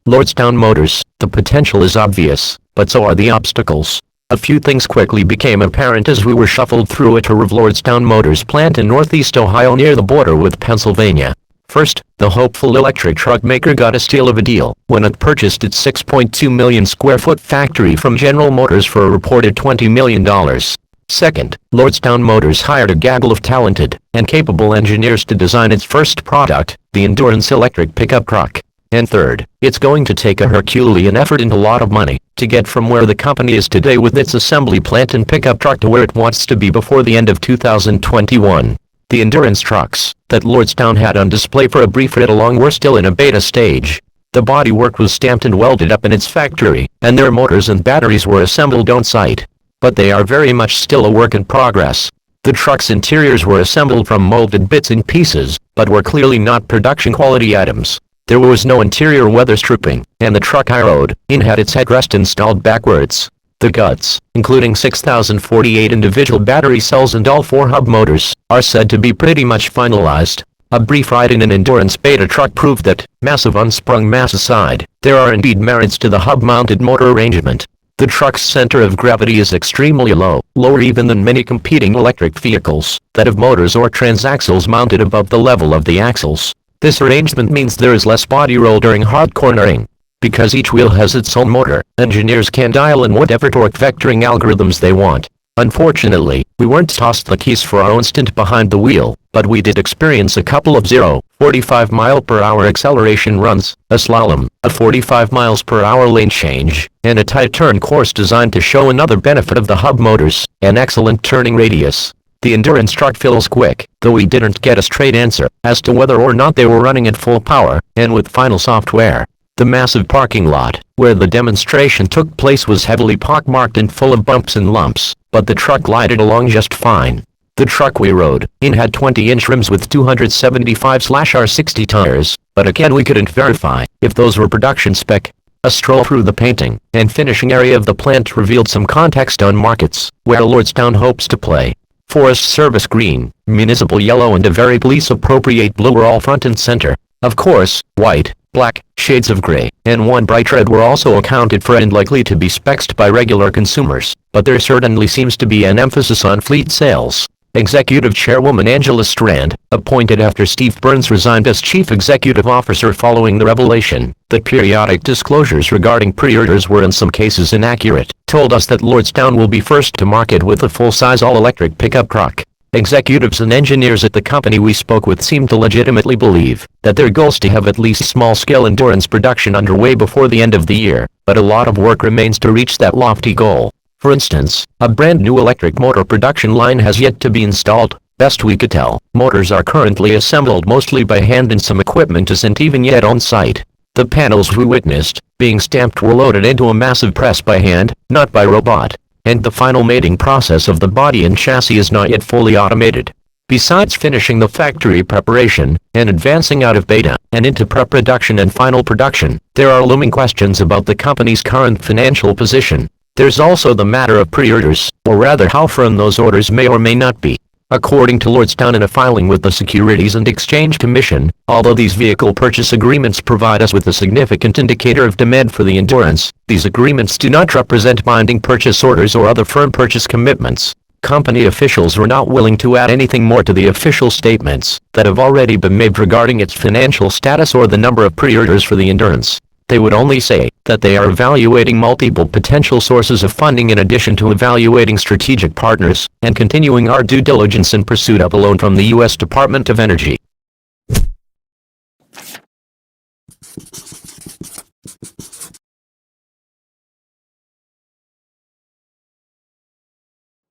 Lordstown Motors. The potential is obvious, but so are the obstacles. A few things quickly became apparent as we were shuffled through a tour of Lordstown Motors plant in northeast Ohio near the border with Pennsylvania. First, the hopeful electric truck maker got a steal of a deal when it purchased its 6.2 million square foot factory from General Motors for a reported $20 million. Second, Lordstown Motors hired a gaggle of talented and capable engineers to design its first product, the Endurance electric pickup truck. And third, it's going to take a herculean effort and a lot of money to get from where the company is today with its assembly plant and pickup truck to where it wants to be before the end of 2021. The Endurance trucks that Lordstown had on display for a brief ride-along were still in a beta stage. The bodywork was stamped and welded up in its factory, and their motors and batteries were assembled on site. But they are very much still a work in progress. The truck's interiors were assembled from molded bits and pieces, but were clearly not production quality items. There was no interior weather stripping, and the truck I rode in had its headrest installed backwards. The guts, including 6,048 individual battery cells and all 4 hub motors, are said to be pretty much finalized. A brief ride in an Endurance beta truck proved that, massive unsprung mass aside, there are indeed merits to the hub-mounted motor arrangement. The truck's center of gravity is extremely low, lower even than many competing electric vehicles that have motors or transaxles mounted above the level of the axles. This arrangement means there is less body roll during hard cornering. Because each wheel has its own motor, engineers can dial in whatever torque vectoring algorithms they want. Unfortunately, we weren't tossed the keys for our own stint behind the wheel, but we did experience a couple of 0-45 mph acceleration runs, a slalom, a 45 mph lane change, and a tight turn course designed to show another benefit of the hub motors, an excellent turning radius. The Endurance truck feels quick, though we didn't get a straight answer as to whether or not they were running at full power, and with final software. The massive parking lot, where the demonstration took place, was heavily pockmarked and full of bumps and lumps, but the truck glided along just fine. The truck we rode in had 20-inch rims with 275/R60 tires, but again we couldn't verify if those were production spec. A stroll through the painting and finishing area of the plant revealed some context on markets where Lordstown hopes to play. Forest Service green, municipal yellow and a very police-appropriate blue were all front and center. Of course, white, black, shades of gray, and one bright red were also accounted for and likely to be spec'd by regular consumers, but there certainly seems to be an emphasis on fleet sales. Executive Chairwoman Angela Strand, appointed after Steve Burns resigned as Chief Executive Officer following the revelation that periodic disclosures regarding pre-orders were in some cases inaccurate, told us that Lordstown will be first to market with a full-size all-electric pickup truck. Executives and engineers at the company we spoke with seemed to legitimately believe that their goal is to have at least small-scale Endurance production underway before the end of the year, but a lot of work remains to reach that lofty goal. For instance, a brand new electric motor production line has yet to be installed. Best we could tell, motors are currently assembled mostly by hand and some equipment isn't even yet on site. The panels we witnessed being stamped were loaded into a massive press by hand, not by robot, and the final mating process of the body and chassis is not yet fully automated. Besides finishing the factory preparation and advancing out of beta and into pre-production and final production, there are looming questions about the company's current financial position. There's also the matter of pre-orders, or rather how firm those orders may or may not be. According to Lordstown in a filing with the Securities and Exchange Commission, although these vehicle purchase agreements provide us with a significant indicator of demand for the Endurance, these agreements do not represent binding purchase orders or other firm purchase commitments. Company officials were not willing to add anything more to the official statements that have already been made regarding its financial status or the number of pre-orders for the Endurance. They would only say that they are evaluating multiple potential sources of funding in addition to evaluating strategic partners and continuing our due diligence in pursuit of a loan from the U.S. Department of Energy.